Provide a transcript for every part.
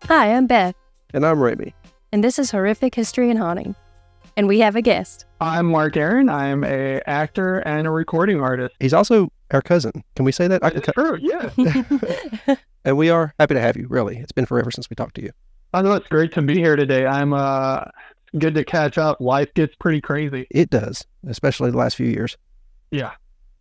Hi, I'm Beth, And I'm Raimi. and this is Horrific History and Haunting. And we have a guest. I'm Mark Aaron. I'm a actor and a recording artist. He's also our cousin. Can we say that? It's true, yeah. And we are happy to have you, really. It's been forever since we talked to you. I know it's great to be here today. I'm good to catch up. Life gets pretty crazy. It does, especially the last few years. Yeah.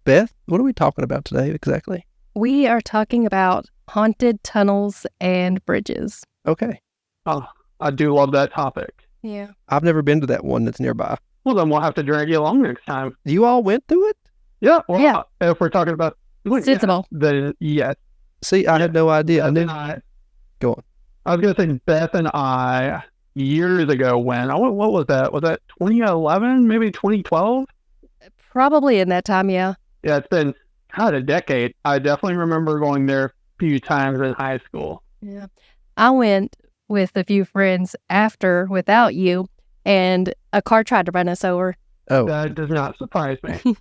Beth, what are we talking about today exactly? We are talking about haunted tunnels and bridges. Okay. Oh, I do love that topic. Yeah. I've never been to that one that's nearby. Well, then we'll have to drag you along next time. You all went through it? Yeah. Well, Yeah. If we're talking about Sensible. then yes. See, I had no idea. I Beth knew. and I Go on. was going to say Beth and I, years ago what was that? Was that 2011, maybe 2012? Probably in that time, yeah. Yeah, it's been a decade. I definitely remember going there a few times in high school. Yeah. I went with a few friends after without you, and a car tried to run us over. Oh, That does not surprise me.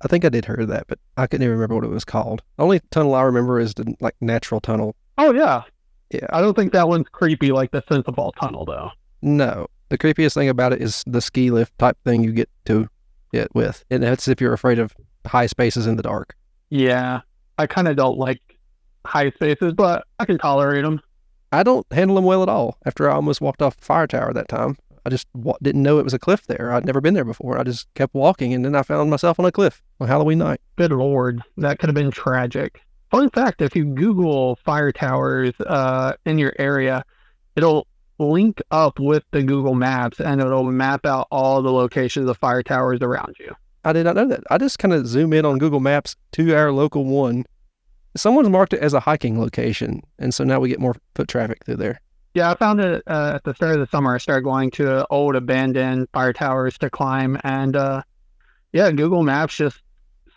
I think I did hear that, but I couldn't even remember what it was called. The only tunnel I remember is the natural tunnel. Oh, yeah. Yeah. I don't think that one's creepy like the Sensible Tunnel, though. No. The creepiest thing about it is the ski lift type thing you get to it with. And that's if you're afraid of high spaces in the dark. Yeah. I kind of don't like high spaces, but I can tolerate them. I don't handle them well at all. After I almost walked off a fire tower that time, I just didn't know it was a cliff there. I'd never been there before. I just kept walking, and then I found myself on a cliff on Halloween night. Good Lord. That could have been tragic. Fun fact, if you Google fire towers in your area, it'll link up with the Google Maps, and it'll map out all the locations of fire towers around you. I did not know that. I just kind of zoom in on Google Maps to our local one. Someone's marked it as a hiking location, and so now we get more foot traffic through there. Yeah, I found it at the start of the summer. I started going to old abandoned fire towers to climb, and Google Maps just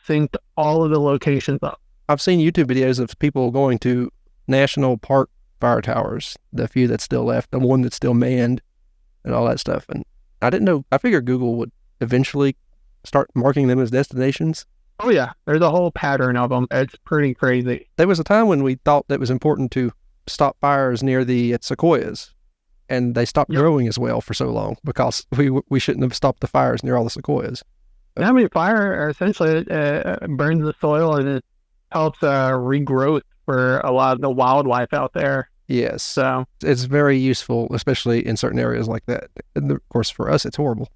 synced all of the locations up. I've seen YouTube videos of people going to national park fire towers, the few that's still left, the one that's still manned, and all that stuff. And I didn't know. I figured Google would eventually start marking them as destinations. Oh yeah, there's a whole pattern of them. It's pretty crazy. There was a time when we thought that it was important to stop fires near the sequoias, and they stopped growing as well for so long because we shouldn't have stopped the fires near all the sequoias. I mean, fire essentially burns the soil and it helps regrowth for a lot of the wildlife out there. Yes, So it's very useful, especially in certain areas like that. And of course, for us, it's horrible.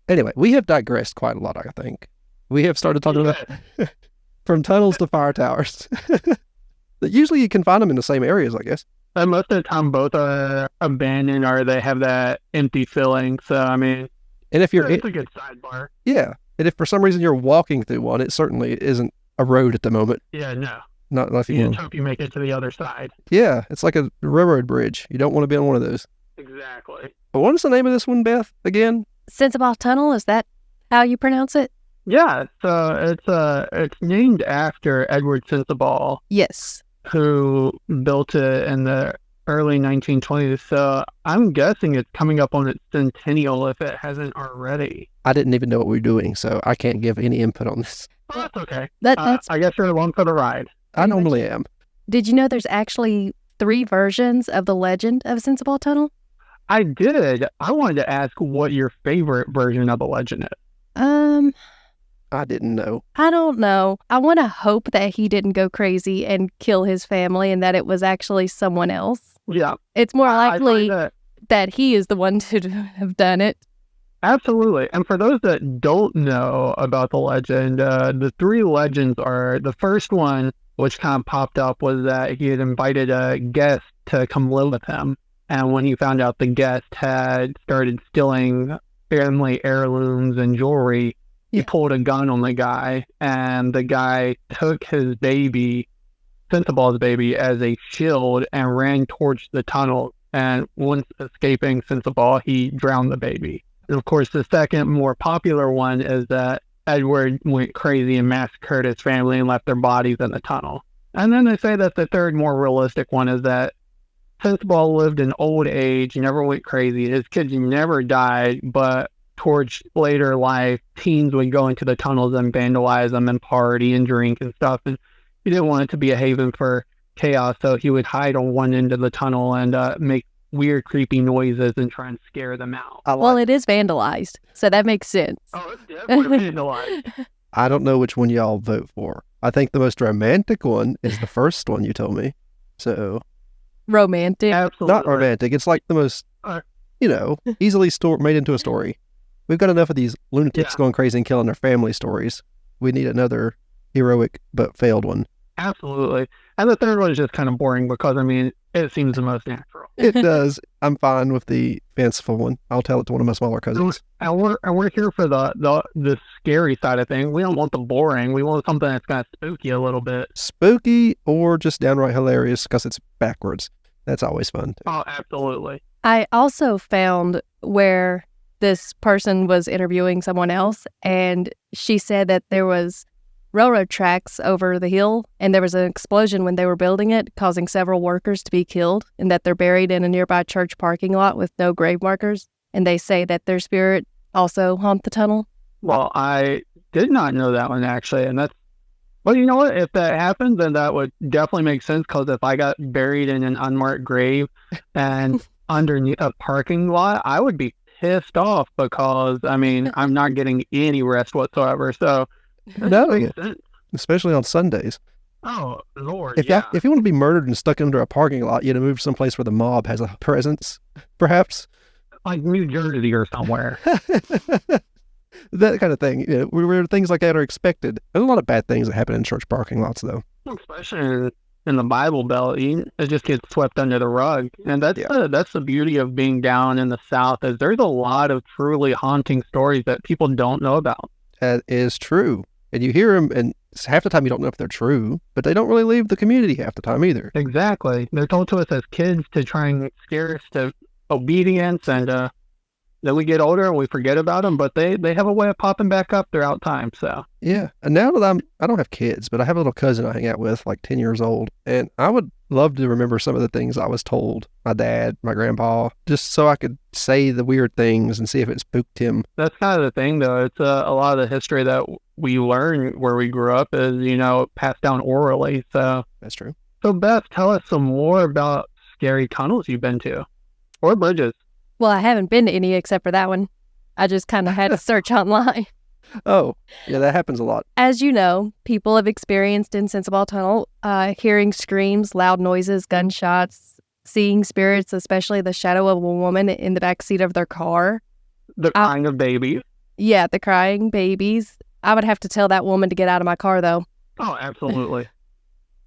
Anyway, we have digressed quite a lot, I think. We have started talking about from tunnels to fire towers. Usually you can find them in the same areas, I guess. and most of the time, both are abandoned or they have that empty filling. So I mean, And if you're, it's a good sidebar. yeah, and if for some reason you're walking through one, it certainly isn't a road at the moment. Yeah, no. Not if You you just hope you make it to the other side. Yeah, it's like a railroad bridge. You don't want to be on one of those. Exactly. But what is the name of this one, Beth, again? Sensible Tunnel, is that how you pronounce it? Yeah, so it's named after Edward Sensible, Yes. who built it in the early 1920s. So I'm guessing it's coming up on its centennial if it hasn't already. I didn't even know what we were doing, so I can't give any input on this. Well, that's okay. That's. I guess you're along for the ride. I normally am. Did you know there's actually 3 versions of the legend of Sensible Tunnel? I did. I wanted to ask what your favorite version of the legend is. I didn't know. I don't know. I want to hope that he didn't go crazy and kill his family and that it was actually someone else. Yeah. It's more I find likely that that he is the one to have done it. absolutely. And for those that don't know about the legend, the 3 legends are the first one, which kind of popped up, was that he had invited a guest to come live with him. And when he found out the guest had started stealing family heirlooms and jewelry, he pulled a gun on the guy, and the guy took his baby, Sensible's baby, as a shield and ran towards the tunnel. And once escaping Sensible, he drowned the baby. And of course, the second more popular one is that Edward went crazy and massacred his family and left their bodies in the tunnel. And then they say that the third more realistic one is that Sensible lived in old age, never went crazy. His kids never died, but towards later life, teens would go into the tunnels and vandalize them and party and drink and stuff. And he didn't want it to be a haven for chaos, so he would hide on one end of the tunnel and make weird, creepy noises and try and scare them out. Well, it is vandalized, so that makes sense. Oh, it's definitely vandalized. I don't know which one y'all vote for. I think the most romantic one is the first one you told me. So, Romantic. Absolutely. not romantic. It's like the most, easily made into a story. We've got enough of these lunatics going crazy and killing their family stories. We need another heroic but failed one. Absolutely. And the third one is just kind of boring because, I mean, it seems the most natural. It does. I'm fine with the fanciful one. I'll tell it to one of my smaller cousins. And we're here for the scary side of things. We don't want the boring. We want something that's kind of spooky a little bit. Spooky or just downright hilarious because it's backwards. That's always fun. Oh, absolutely. I also found where this person was interviewing someone else, and she said that there was railroad tracks over the hill, and there was an explosion when they were building it, causing several workers to be killed, and that they're buried in a nearby church parking lot with no grave markers. And they say that their spirit also haunt the tunnel. Well, I did not know that one, actually, and that's... Well, you know what? If that happened, then that would definitely make sense, because if I got buried in an unmarked grave and underneath a parking lot, I would be pissed off because, I mean, I'm not getting any rest whatsoever. So, No, especially on Sundays. Oh, Lord, If you want to be murdered and stuck under a parking lot, you move someplace where the mob has a presence, perhaps. Like New Jersey or somewhere. That kind of thing. Where things like that are expected. There's a lot of bad things that happen in church parking lots, though. Especially in the Bible Belt, it just gets swept under the rug. And that's the beauty of being down in the South, is there's a lot of truly haunting stories that people don't know about. That is true. And you hear them, and half the time you don't know if they're true, but they don't really leave the community half the time either. Exactly. They're told to us as kids to try and scare us to obedience, and then we get older and we forget about them, but they have a way of popping back up throughout time, so. Yeah. And now that I don't have kids, but I have a little cousin I hang out with, like 10 years old, and I would love to remember some of the things I was told, my dad, my grandpa, just so I could say the weird things and see if it spooked him. That's kind of the thing, though. It's a lot of the history that we learn where we grew up is, passed down orally, so. That's true. So, Beth, tell us some more about scary tunnels you've been to, or bridges. Well, I haven't been to any except for that one. I just kind of had to search online. Oh, yeah, that happens a lot. As you know, people have experienced Insensible Tunnel, hearing screams, loud noises, gunshots, seeing spirits, especially the shadow of a woman in the backseat of their car. The crying of babies. Yeah, the crying babies. I would have to tell that woman to get out of my car, though. Oh, absolutely.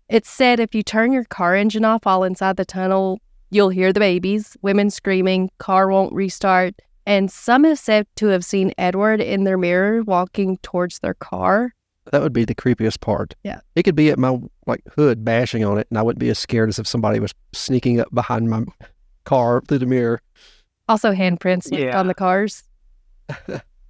It's said if you turn your car engine off while inside the tunnel, you'll hear the babies, women screaming, car won't restart, and some have said to have seen Edward in their mirror walking towards their car. That would be the creepiest part. Yeah. It could be at my hood bashing on it, and I wouldn't be as scared as if somebody was sneaking up behind my car through the mirror. Also handprints on the cars.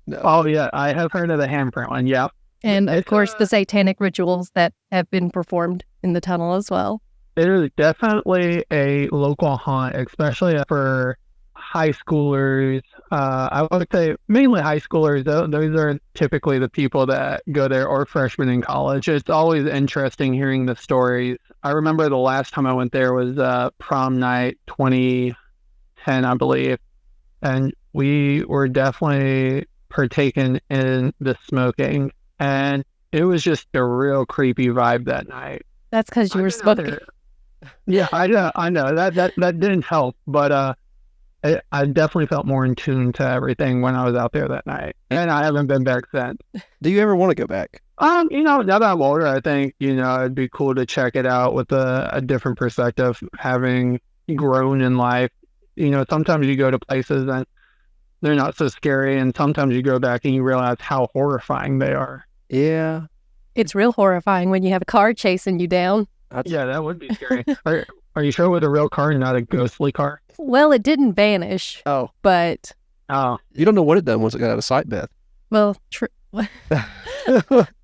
No. Oh, yeah, I have heard of the handprint one, yeah. And, of course, the satanic rituals that have been performed in the tunnel as well. It is definitely a local haunt, especially for high schoolers. I would say mainly high schoolers. Those are typically the people that go there, or freshmen in college. It's always interesting hearing the stories. I remember the last time I went there was prom night 2010, I believe. And we were definitely partaking in the smoking. And it was just a real creepy vibe that night. That's because you were smoking. Yeah, I know. That didn't help, but I definitely felt more in tune to everything when I was out there that night, and I haven't been back since. Do you ever want to go back? Now that I'm older, I think it'd be cool to check it out with a different perspective, having grown in life. Sometimes you go to places and they're not so scary, and sometimes you go back and you realize how horrifying they are. Yeah, it's real horrifying when you have a car chasing you down. Yeah, that would be scary. Are you sure it was a real car and not a ghostly car? Well, it didn't vanish. Oh. But... Oh. You don't know what it done once it got out of sight, Beth. Well, true.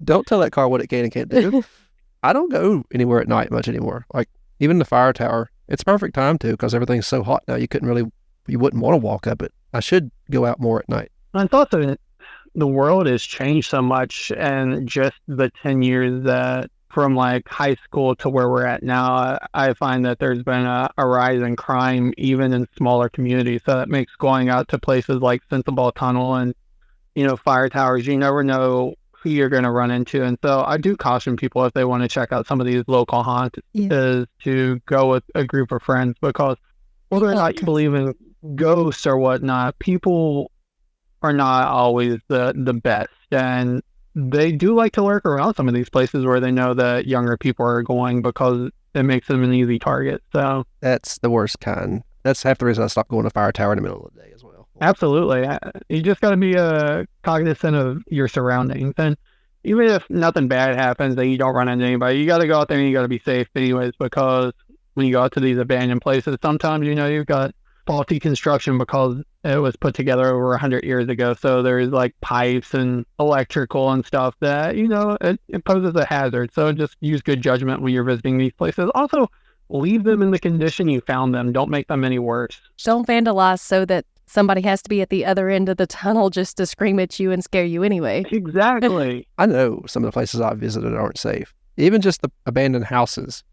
Don't tell that car what it can and can't do. I don't go anywhere at night much anymore. Like, even the fire tower. It's perfect time to, because everything's so hot now, you wouldn't want to walk up it. I should go out more at night. I thought that the world has changed so much, and just the 10 years that from like high school to where we're at now, I find that there's been a rise in crime even in smaller communities. So that makes going out to places like Sensible Tunnel and, fire towers, you never know who you're going to run into. And so I do caution people if they want to check out some of these local haunts is to go with a group of friends, because whether or not you believe in ghosts or whatnot, people are not always the best. And they do like to lurk around some of these places where they know that younger people are going, because it makes them an easy target. So That's the worst kind. That's half the reason I stopped going to fire tower in the middle of the day as well. absolutely, you just got to be cognizant of your surroundings. And even if nothing bad happens and you don't run into anybody, you got to go out there and you got to be safe anyways, because when you go out to these abandoned places, sometimes, you've got faulty construction because it was put together over 100 years ago. So there's like pipes and electrical and stuff that, it poses a hazard. So just use good judgment when you're visiting these places. Also, leave them in the condition you found them. Don't make them any worse. Don't vandalize so that somebody has to be at the other end of the tunnel just to scream at you and scare you anyway. Exactly. I know some of the places I've visited aren't safe. Even just the abandoned houses.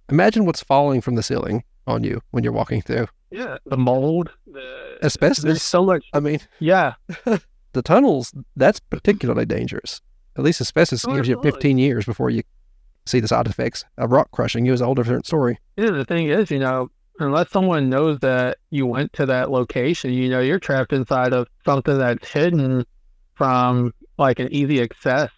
Imagine what's falling from the ceiling on you when you're walking through. Yeah, the mold, Asbestos. there's so much. I mean, Yeah, the tunnels, that's particularly dangerous. At least asbestos gives you absolutely. 15 years before you see the side effects. A rock crushing you is a whole different story. Yeah, the thing is, unless someone knows that you went to that location, you're trapped inside of something that's hidden from like an easy access,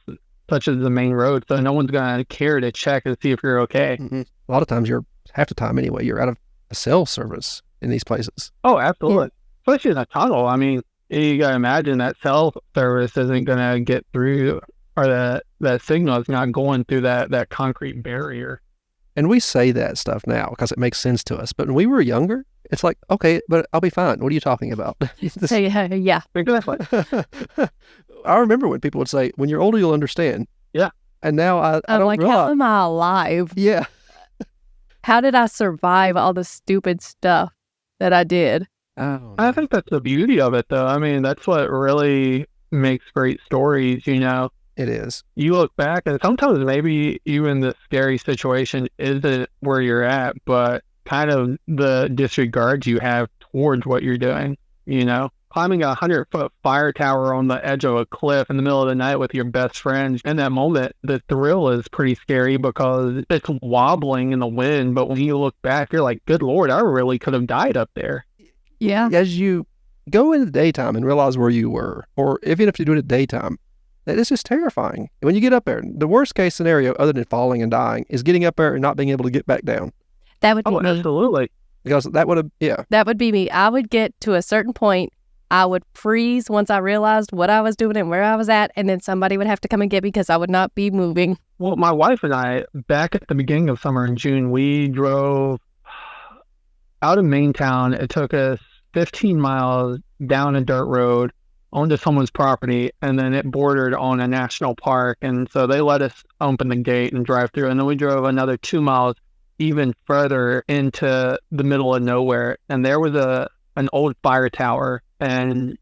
such as the main road. So no one's going to care to check and see if you're okay. Mm-hmm. A lot of times half the time anyway, you're out of a cell service in these places. Oh, absolutely. Especially in a tunnel. I mean, you got to imagine that cell service isn't going to get through, or that signal is not going through that concrete barrier. And we say that stuff now because it makes sense to us. But when we were younger, it's like, okay, but I'll be fine. What are you talking about? So, yeah. Exactly. I remember when people would say, when you're older, you'll understand. Yeah. And now I I'm don't like, realize. how am I alive? Yeah. How did I survive all the stupid stuff that I did? Oh, I think that's the beauty of it, though. I mean, that's what really makes great stories, it is. You look back, and sometimes maybe even the scary situation isn't where you're at, but kind of the disregard you have towards what you're doing, Climbing a 100-foot fire tower on the edge of a cliff in the middle of the night with your best friend. In that moment, the thrill is pretty scary because it's wobbling in the wind, but when you look back, you're like, good Lord, I really could have died up there. Yeah. As you go in the daytime and realize where you were, or even if you do it at daytime, that is just terrifying. When you get up there, the worst case scenario, other than falling and dying, is getting up there and not being able to get back down. That would be Oh, me. absolutely. Because that would have, yeah. That would be me. I would get to a certain point. I would freeze once I realized what I was doing and where I was at, and then somebody would have to come and get me because I would not be moving. Well, my wife and I, back at the beginning of summer in June, we drove out of main town. It took us 15 miles down a dirt road onto someone's property, and then it bordered on a national park. And so they let us open the gate and drive through. And then we drove another 2 miles even further into the middle of nowhere. And there was an old fire tower, and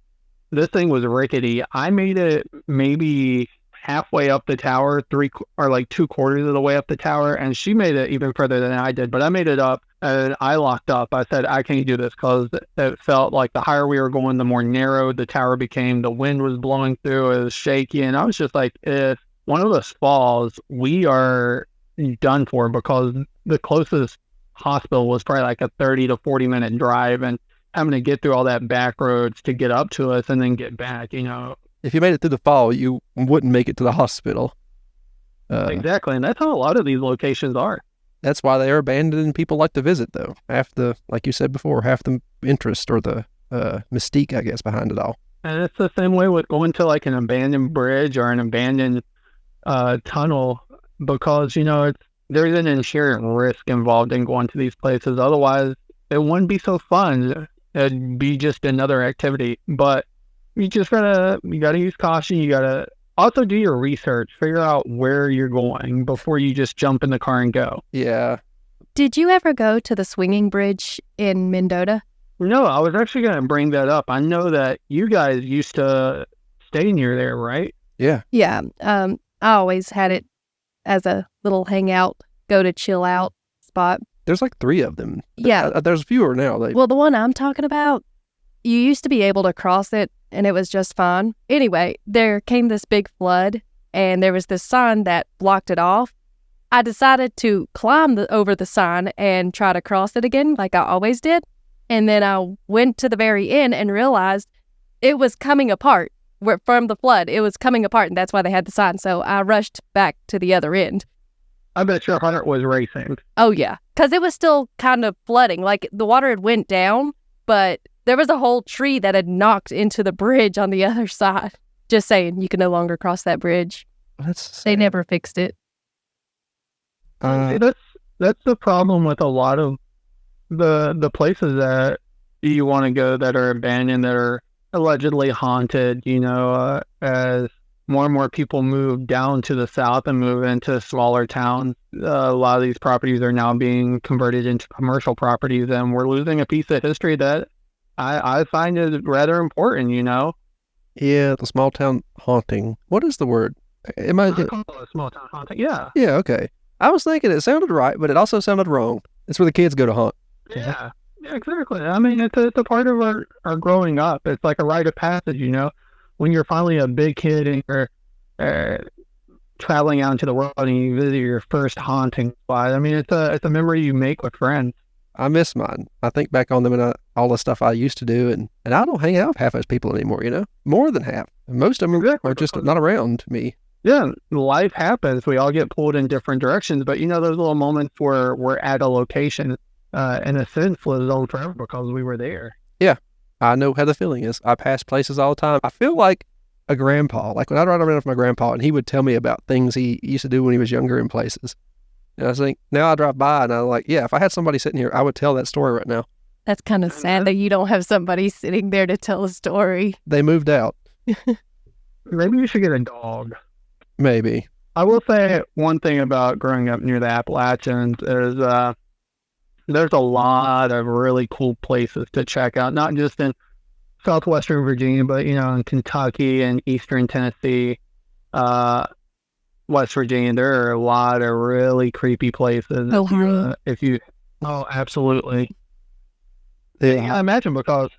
this thing was rickety. I made it maybe halfway up the tower, 2/4 of the way up the tower, and she made it even further than I did. But I made it up, and I locked up. I said, I can't do this, because it felt like the higher we were going, the more narrow the tower became. The wind was blowing through, it was shaky, and I was just like, if one of us falls, we are done for, because the closest hospital was probably like a 30 to 40 minute drive, and having to get through all that back roads to get up to us and then get back, If you made it through the fall, you wouldn't make it to the hospital. Exactly. And that's how a lot of these locations are. That's why they are abandoned and people like to visit, though. Like you said before, half the interest or the mystique, I guess, behind it all. And it's the same way with going to like an abandoned bridge or an abandoned tunnel, because, there's an inherent risk involved in going to these places. Otherwise, it wouldn't be so fun. It'd be just another activity. But you just gotta use caution. You gotta also do your research, figure out where you're going before you just jump in the car and go. Yeah. Did you ever go to the swinging bridge in Mendota? No, I was actually gonna bring that up. I know that you guys used to stay near there, right? Yeah. Yeah. I always had it as a little hangout, go to chill out spot. There's like 3 of them. Yeah. There's fewer now. Well, the one I'm talking about, you used to be able to cross it and it was just fine. Anyway, there came this big flood and there was this sign that blocked it off. I decided to climb over the sign and try to cross it again like I always did. And then I went to the very end and realized it was coming apart from the flood. It was coming apart, and that's why they had the sign. So I rushed back to the other end. I bet your heart was racing. Oh, yeah. Because it was still kind of flooding. Like, the water had went down, but there was a whole tree that had knocked into the bridge on the other side. Just saying, you can no longer cross that bridge. They never fixed it. That's the problem with a lot of the places that you want to go that are abandoned, that are allegedly haunted, as more and more people move down to the south and move into smaller towns. A lot of these properties are now being converted into commercial properties, and we're losing a piece of history that I find is rather important, Yeah, the small town haunting. What is the word? I call it a small town haunting, yeah. Yeah, okay. I was thinking it sounded right, but it also sounded wrong. It's where the kids go to haunt. Yeah, exactly. I mean, it's a part of our growing up. It's like a rite of passage, when you're finally a big kid and you're traveling out into the world and you visit your first haunting spot. I mean, it's a memory you make with friends. I miss mine. I think back on them and all the stuff I used to do, and I don't hang out with half those people anymore, More than half. Most of them are just not around me. Yeah, life happens. We all get pulled in different directions, but those little moments where we're at a location, in a sense, lives on forever because we were there. Yeah, I know how the feeling is. I pass places all the time. I feel like a grandpa. Like when I'd ride around with my grandpa, and he would tell me about things he used to do when he was younger in places. And I think now I drive by and I'm like, yeah, if I had somebody sitting here, I would tell that story right now. That's kind of sad that you don't have somebody sitting there to tell a story. They moved out. Maybe you should get a dog. Maybe. I will say one thing about growing up near the Appalachians is there's a lot of really cool places to check out, not just in southwestern Virginia, but, in Kentucky and eastern Tennessee, West Virginia. There are a lot of really creepy places. Ohio. Oh, absolutely. Yeah. I imagine because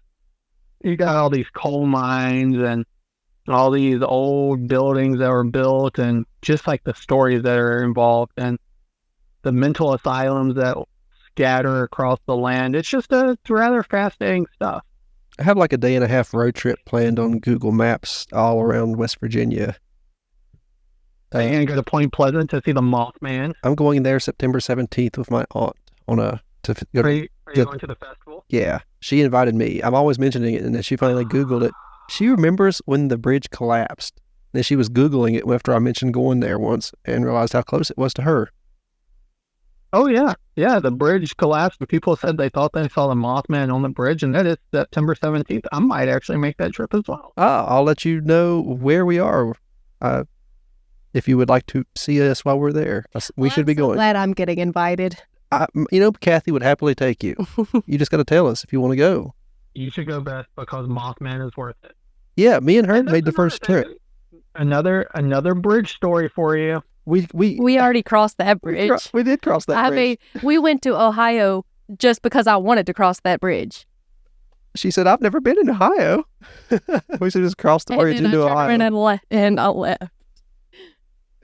you got all these coal mines and all these old buildings that were built, and just like the stories that are involved and the mental asylums that scatter across the land. It's just it's rather fascinating stuff. I have like a 1.5-day road trip planned on Google Maps all around West Virginia. And go to Point Pleasant to see the Mothman. I'm going there September 17th with my aunt on Are you going to the festival? Yeah, she invited me. I'm always mentioning it, and then she finally Googled it. She remembers when the bridge collapsed. Then she was Googling it after I mentioned going there once and realized how close it was to her. Oh, yeah. Yeah, the bridge collapsed, but people said they thought they saw the Mothman on the bridge, and that is September 17th. I might actually make that trip as well. I'll let you know where we are if you would like to see us while we're there. We should be going. Glad I'm getting invited. Kathy would happily take you. You just got to tell us if you want to go. You should go best because Mothman is worth it. Yeah, me and her made the first trip. Another bridge story for you. We already crossed that bridge. We did cross that bridge. I mean, we went to Ohio just because I wanted to cross that bridge. She said, I've never been in Ohio. We should just cross the bridge into Ohio. And I left.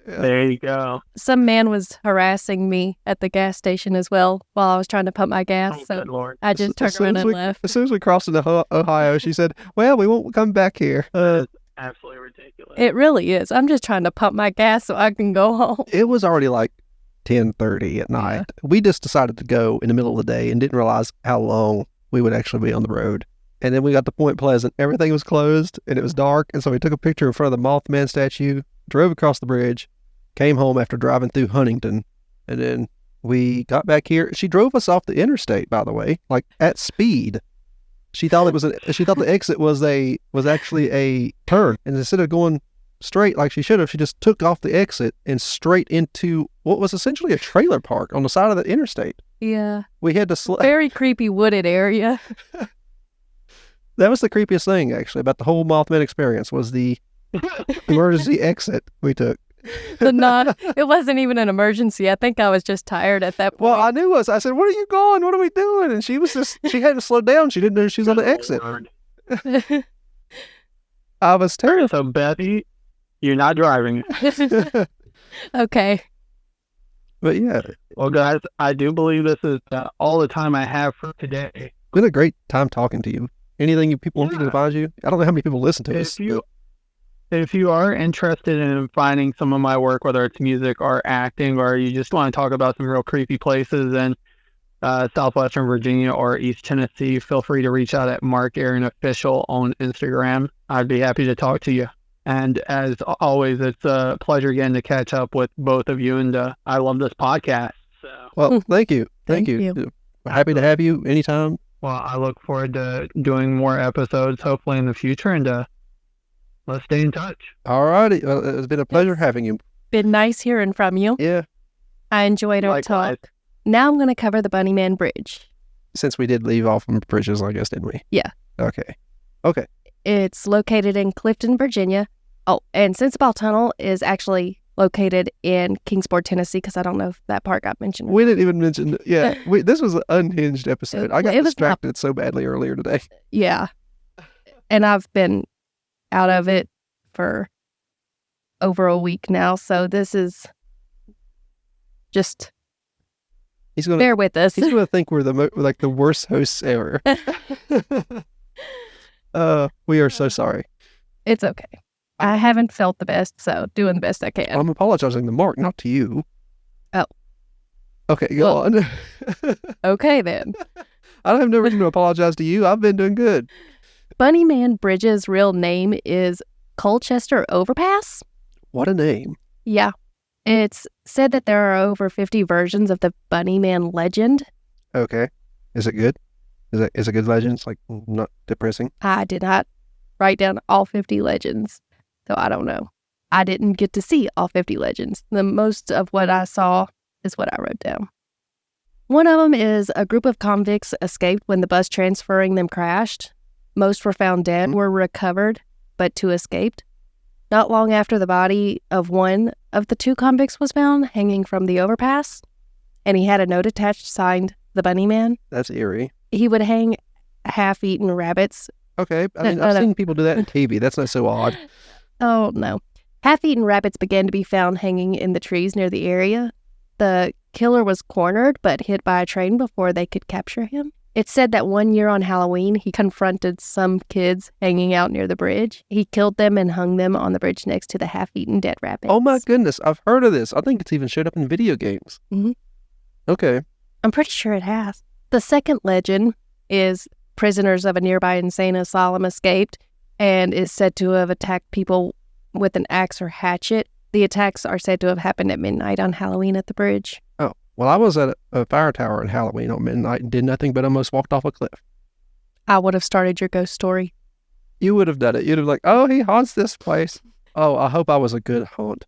Yeah. There you go. Some man was harassing me at the gas station as well while I was trying to pump my gas. Good Lord. I just turned around and left. As soon as we crossed into Ohio, she said, well, we won't come back here. Absolutely ridiculous. It really is. I'm just trying to pump my gas so I can go home. It was already like 10:30 at night. We just decided to go in the middle of the day and didn't realize how long we would actually be on the road. And then we got to Point Pleasant. Everything was closed and it was dark. And so we took a picture in front of the Mothman statue, drove across the bridge, came home after driving through Huntington. And then we got back here. She drove us off the interstate, by the way, like at speed. She thought the exit was actually a turn. And instead of going straight like she should have, she just took off the exit and straight into what was essentially a trailer park on the side of the interstate. Yeah. We had to very creepy wooded area. That was the creepiest thing, actually, about the whole Mothman experience was the emergency exit we took. It wasn't even an emergency. I think I was just tired at that point. Well, I knew us. I said, "Where are you going? What are we doing?" And she had to slow down. She didn't know she was on the exit. I was terrified. So, Bethy, you're not driving. Okay. But yeah, Well, guys, I do believe this is all the time I have for today. it's been a great time talking to you. Anything people want to advise you? I don't know how many people listen to us. If you are interested in finding some of my work, whether it's music or acting, or you just want to talk about some real creepy places in Southwestern Virginia or East Tennessee, feel free to reach out at Mark Aaron Official on Instagram. I'd be happy to talk to you. And as always, it's a pleasure again to catch up with both of you. And I love this podcast. So. Well, thank you. Thank you. We're happy to have you anytime. Well, I look forward to doing more episodes, hopefully in the future. And let's stay in touch. All righty. Well, it's been a pleasure having you. Been nice hearing from you. Yeah. I enjoyed our Likewise. talk. Now I'm going to cover the Bunnyman Bridge. Since we did leave off from bridges, I guess, didn't we? Yeah. Okay. It's located in Clifton, Virginia. Oh, and Sensabaugh Tunnel is actually located in Kingsport, Tennessee, because I don't know if that part got mentioned. We didn't even mention. Yeah. This was an unhinged episode. I got It was distracted so badly earlier today. Yeah. And I've been out of it for over a week now, so this is just bear with us. He's gonna think we're the worst hosts ever. We are so sorry. It's okay. I haven't felt the best, so doing the best I can. I'm apologizing to Mark, not to you. Oh. Okay, go on. Okay, then. I don't have no reason to apologize to you. I've been doing good. Bunnyman Bridge's real name is Colchester Overpass. What a name. Yeah. It's said that there are over 50 versions of the Bunnyman legend. Okay. Is it good? Is it a good legend? It's like not depressing. I did not write down all 50 legends, so I don't know. I didn't get to see all 50 legends. The most of what I saw is what I wrote down. One of them is a group of convicts escaped when the bus transferring them crashed. Most were found dead, were recovered, but two escaped. Not long after the body of one of the two convicts was found hanging from the overpass, and he had a note attached signed The Bunnyman. That's eerie. He would hang half-eaten rabbits. Okay. I mean, I've seen people do that in TV. That's not so odd. Oh, no. Half-eaten rabbits began to be found hanging in the trees near the area. The killer was cornered but hit by a train before they could capture him. It's said that one year on Halloween, he confronted some kids hanging out near the bridge. He killed them and hung them on the bridge next to the half-eaten dead rabbits. Oh my goodness. I've heard of this. I think it's even showed up in video games. Mhm. Okay. I'm pretty sure it has. The second legend is prisoners of a nearby insane asylum escaped and is said to have attacked people with an axe or hatchet. The attacks are said to have happened at midnight on Halloween at the bridge. Oh, well, I was at a fire tower on Halloween on midnight and did nothing but almost walked off a cliff. I would have started your ghost story. You would have done it. You'd have like, oh, he haunts this place. Oh, I hope I was a good haunt.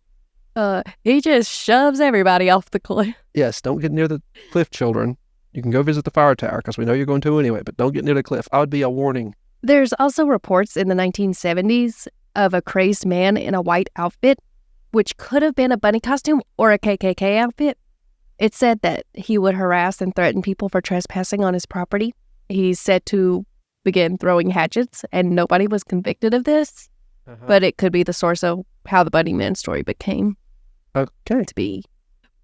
He just shoves everybody off the cliff. Yes, don't get near the cliff, children. You can go visit the fire tower because we know you're going to anyway, but don't get near the cliff. I would be a warning. There's also reports in the 1970s of a crazed man in a white outfit, which could have been a bunny costume or a KKK outfit. It's said that he would harass and threaten people for trespassing on his property. He's said to begin throwing hatchets, and nobody was convicted of this, but it could be the source of how the Bunnyman story became Okay. to be.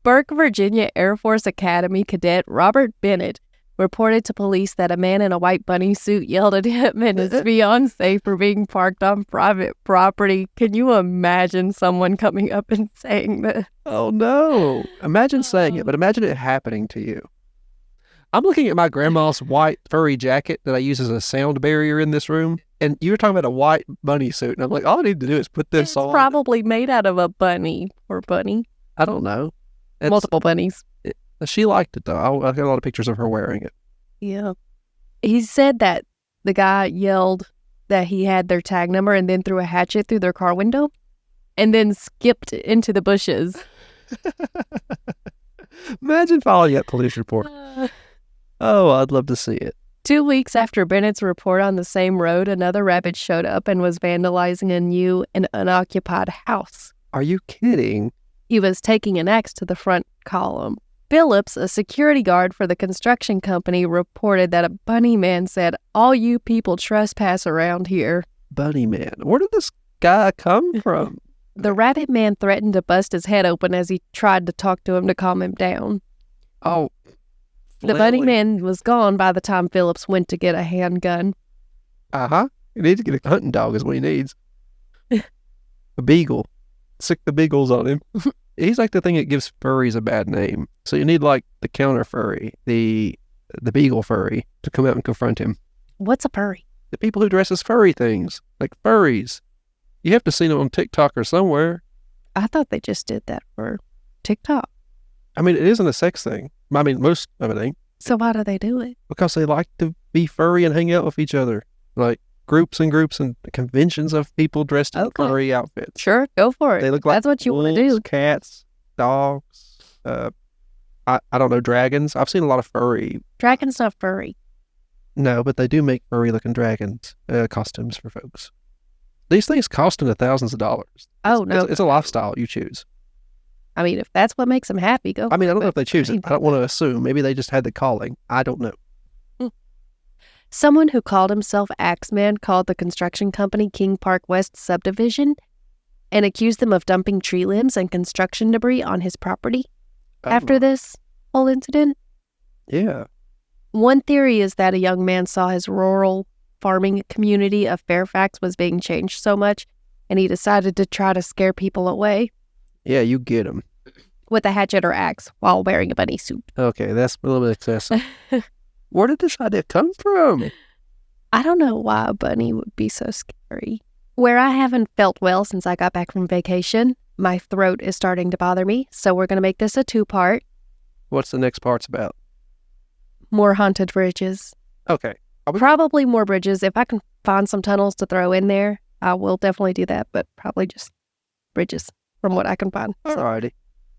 Burke, Virginia Air Force Academy cadet Robert Bennett reported to police that a man in a white bunny suit yelled at him and his fiancée for being parked on private property. Can you imagine someone coming up and saying that? Oh, no. Imagine saying it, but imagine it happening to you. I'm looking at my grandma's white furry jacket that I use as a sound barrier in this room, and you were talking about a white bunny suit, and I'm like, all I need to do is put this It's on. probably made out of a bunny or bunny. I don't know. Multiple bunnies. She liked it, though. I got a lot of pictures of her wearing it. Yeah. He said that the guy yelled that he had their tag number and then threw a hatchet through their car window and then skipped into the bushes. Imagine filing that police report. Oh, I'd love to see it. 2 weeks after Bennett's report on the same road, another rabbit showed up and was vandalizing a new and unoccupied house. Are you kidding? He was taking an axe to the front column. Phillips, a security guard for the construction company, reported that a Bunnyman said, "All you people trespass around here." Bunnyman. Where did this guy come from? The Rabbit Man threatened to bust his head open as he tried to talk to him to calm him down. Oh. The Bunnyman was gone by the time Phillips went to get a handgun. Uh-huh. He needs to get a hunting dog is what he needs. A beagle. Sick the beagles on him. He's like the thing that gives furries a bad name. So you need like the counter furry, the beagle furry, to come out and confront him. What's a furry? The people who dress as furry things, like furries. You have to see them on TikTok or somewhere. I thought they just did that for TikTok. I mean, it isn't a sex thing. I mean, most of it ain't. So why do they do it? Because they like to be furry and hang out with each other. Like groups and conventions of people dressed in furry outfits. Sure, go for it. They look like that's what you want to do. Cats, dogs, I don't know, dragons. I've seen a lot of furry. Dragon's not furry. No, but they do make furry-looking dragons costumes for folks. These things cost in the thousands of dollars. Oh, no. It's a lifestyle you choose. I mean, if that's what makes them happy, go. I mean, I don't know if they it. choose it. I don't want to assume. Maybe they just had the calling. I don't know. Someone who called himself Axeman called the construction company King Park West Subdivision and accused them of dumping tree limbs and construction debris on his property. After this whole incident, Yeah. one theory is that a young man saw his rural farming community of Fairfax was being changed so much, and he decided to try to scare people away Yeah, you get them. with a hatchet or axe while wearing a bunny suit. Okay, that's a little bit excessive. Where did this idea come from? I don't know why a bunny would be so scary. Where I haven't felt well since I got back from vacation, my throat is starting to bother me, so we're going to make this a 2-part. What's the next part's about? More haunted bridges. Okay. Probably more bridges. If I can find some tunnels to throw in there, I will definitely do that, but probably just bridges from what I can find. Alrighty.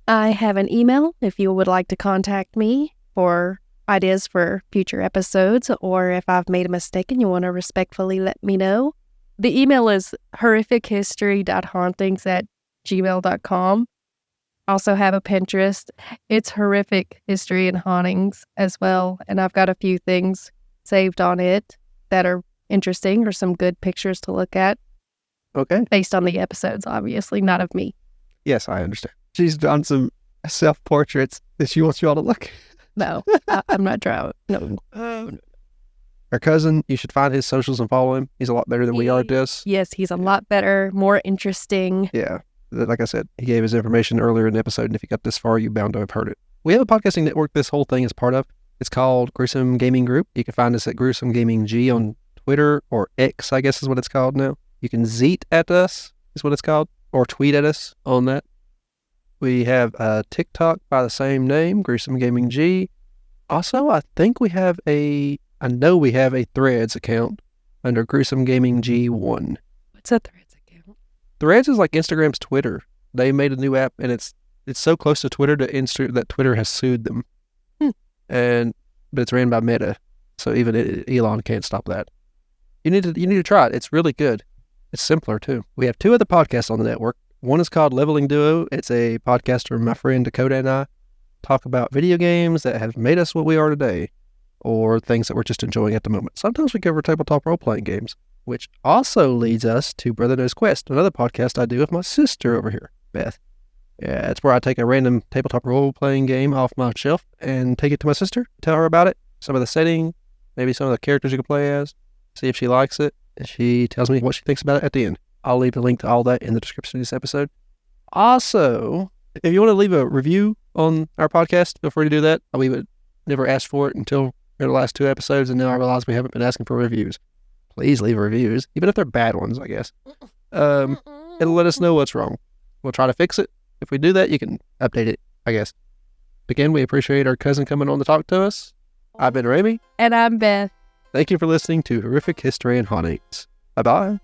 I have an email if you would like to contact me for ideas for future episodes, or if I've made a mistake and you want to respectfully let me know. The email is horrifichistory.hauntings@gmail.com. Also have a Pinterest. It's Horrific History and Hauntings as well, and I've got a few things saved on it that are interesting or some good pictures to look at Okay. based on the episodes, obviously, not of me. Yes, I understand. She's done some self-portraits that she wants you all to look. No, I'm not drawing. No. Our cousin, you should find his socials and follow him. He's a lot better than we are at this. Yes, he's a lot better, more interesting. Yeah. Like I said, he gave his information earlier in the episode, and if you got this far, you're bound to have heard it. We have a podcasting network this whole thing is part of. It's called Gruesome Gaming Group. You can find us at Gruesome Gaming G on Twitter, or X, I guess is what it's called now. You can zeet at us, is what it's called, or tweet at us on that. We have a TikTok by the same name, Gruesome Gaming G. Also, I know we have a Threads account under Gruesome Gaming G1. What's a Threads account? Threads is like Instagram's Twitter. They made a new app, and it's so close to Twitter that Twitter has sued them. But it's ran by Meta, so even Elon can't stop that. You need to try it. It's really good. It's simpler too. We have 2 other podcasts on the network. One is called Leveling Duo. It's a podcast where my friend Dakota and I talk about video games that have made us what we are today, or things that we're just enjoying at the moment. Sometimes we cover tabletop role-playing games, which also leads us to Brother Knows Quest, another podcast I do with my sister over here, Beth. Yeah, it's where I take a random tabletop role-playing game off my shelf and take it to my sister, tell her about it, some of the setting, maybe some of the characters you can play as, see if she likes it, and she tells me what she thinks about it at the end. I'll leave a link to all that in the description of this episode. Also, if you want to leave a review on our podcast, feel free to do that. We would never ask for it until the last 2 episodes, and now I realize we haven't been asking for reviews. Please leave reviews, even if they're bad ones, I guess. It'll let us know what's wrong. We'll try to fix it. If we do that, you can update it, I guess. Again, we appreciate our cousin coming on to talk to us. I've been Ramy. And I'm Beth. Thank you for listening to Horrific History and Hauntings. Bye-bye.